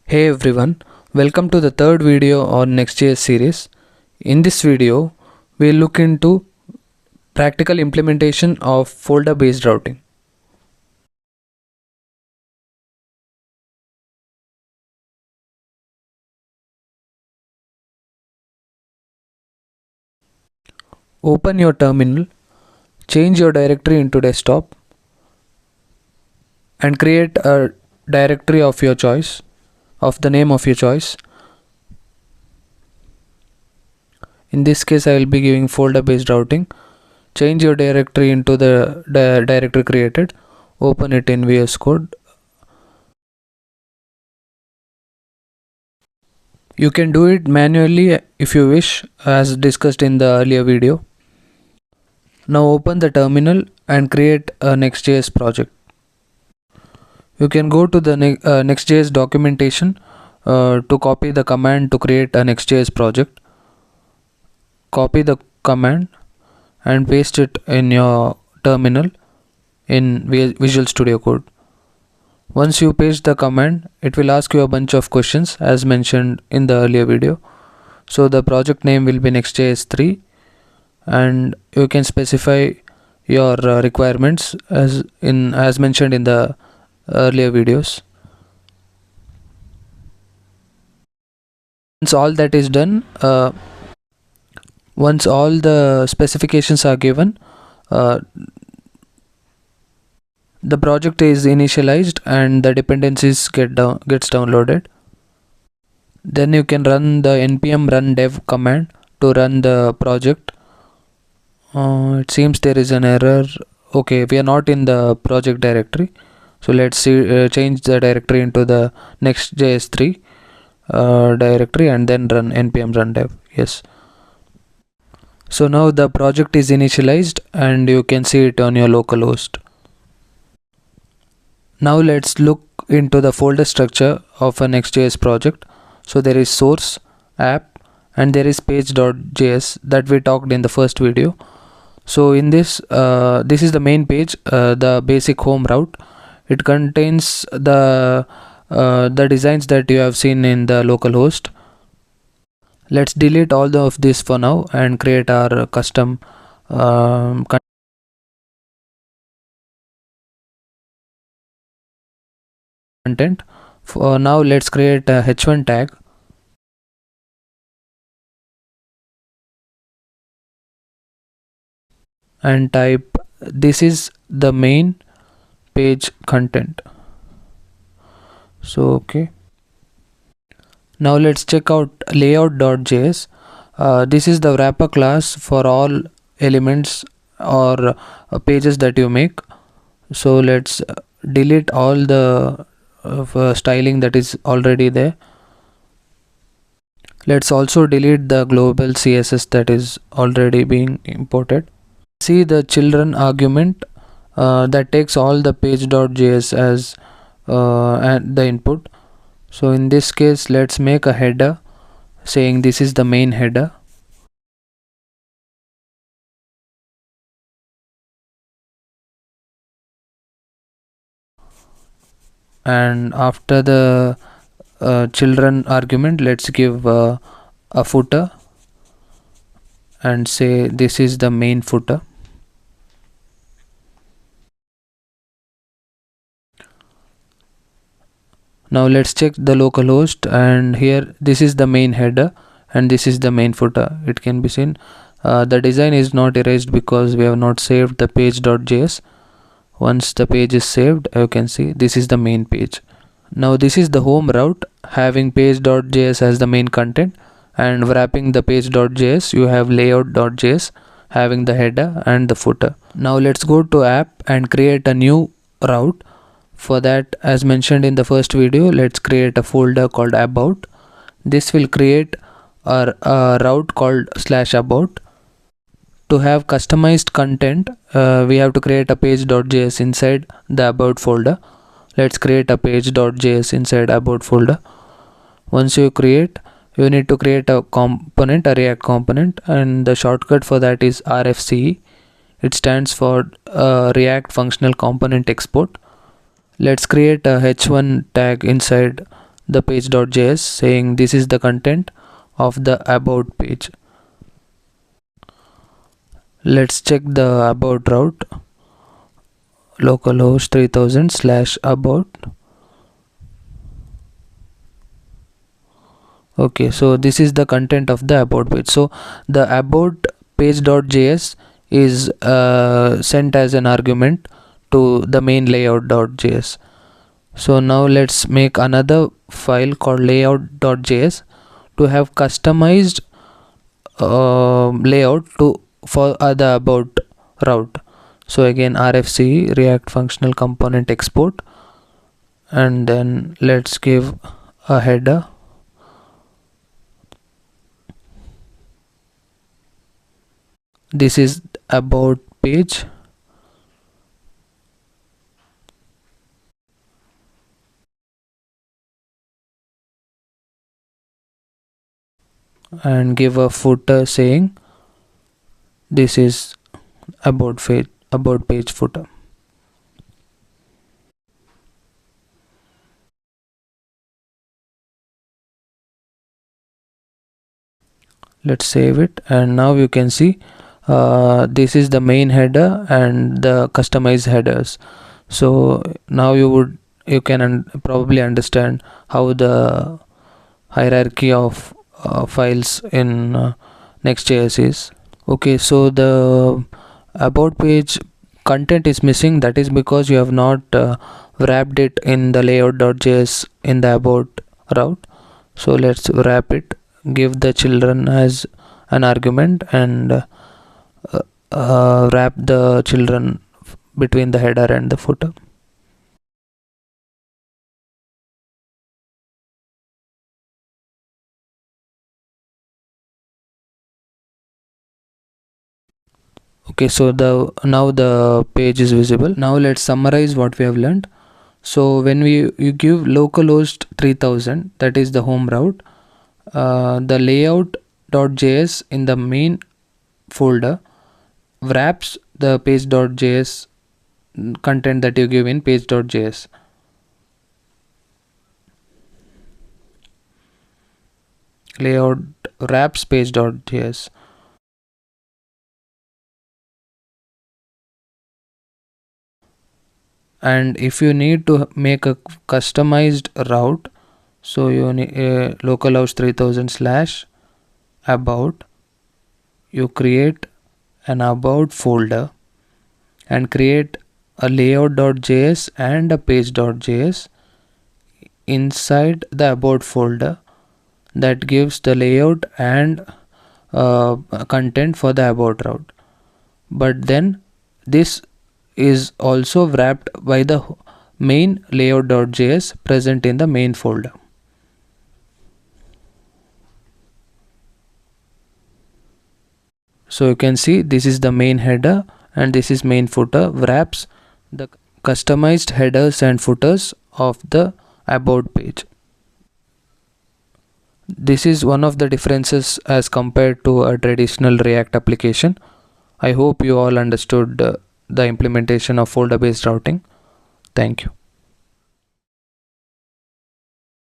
Hey everyone, welcome to the third video on Next.js series. In this video, we'll look into practical implementation of folder-based routing. Open your terminal, change your directory into desktop, and create a directory of your choice, of the name of your choice. In this case, I will be giving folder-based routing. Change your directory into the directory created. Open it in VS Code. You can do it manually if you wish, as discussed in the earlier video. Now open the terminal and create a Next.js project. You can go to the Next.js documentation to copy the command to create a Next.js project. Copy the command and paste it in your terminal in Visual Studio Code. Once you paste the command, it will ask you a bunch of questions as mentioned in the earlier video. So the project name will be Next.js 3 and you can specify your requirements as mentioned in the earlier videos. Once all that is done, once all the specifications are given, the project is initialized and the dependencies gets downloaded. Then you can run the npm run dev command to run the project. It seems there is an error. Okay, we are not in the project directory, so let's see, change the directory into the Next.js 3 directory and then run npm run dev. Yes, so now the project is initialized and you can see it on your local host. Now let's look into the folder structure of a Next.js project. So there is source, app, and there is page.js that we talked in the first video. So in this, this is the main page, the basic home route. It contains the designs that you have seen in the local host. Let's delete all of this for now and create our custom content. For now, let's create a h1 tag. And type this is the main page content. So okay, now let's check out layout.js. This is the wrapper class for all elements or pages that you make. So let's delete all the styling that is already there. Let's also delete the global CSS that is already being imported. See the children argument that takes all the page.js as the input. So in this case, let's make a header saying this is the main header. And after the children argument, let's give a footer and say this is the main footer. Now let's check the localhost, and here this is the main header and this is the main footer. It can be seen the design is not erased because we have not saved the page.js. Once the page is saved, you can see this is the main page. Now this is the home route having page.js as the main content, and wrapping the page.js you have layout.js having the header and the footer. Now let's go to app and create a new route. For that, as mentioned in the first video, let's create a folder called about. This will create a route called /about. To have customized content, we have to create a page.js inside the about folder. Let's create a page.js inside about folder. Once you create, you need to create a component, a React component, and the shortcut for that is RFCE. It stands for React Functional Component Export. Let's create a h1 tag inside the page.js saying this is the content of the about page. Let's check the about route, localhost 3000/about. Okay, so this is the content of the about page. So the about page.js is sent as an argument to the main layout.js. So now let's make another file called layout.js to have customized layout for the about route. So again, RFC React Functional Component Export, and then let's give a header. This is about page, and give a footer saying this is about page footer. Let's save it, and now you can see this is the main header and the customized headers. So now you can probably understand how the hierarchy of files in nextjs is. Okay, so the about page content is missing. That is because you have not wrapped it in the layout.js in the about route. So let's wrap it, give the children as an argument, and wrap the children between the header and the footer. Okay, so now the page is visible. Now let's summarize what we have learned. So when you give localhost 3000, that is the home route, the layout.js in the main folder wraps the page.js content that you give in page.js. Layout wraps page.js. And if you need to make a customized route, so you need localhost 3000/about, you create an about folder and create a layout.js and a page.js inside the about folder that gives the layout and content for the about route. But then this is also wrapped by the main layout.js present in the main folder. So you can see this is the main header and this is main footer, wraps the customized headers and footers of the about page. This is one of the differences as compared to a traditional React application. I hope you all understood the implementation of folder based routing. Thank you.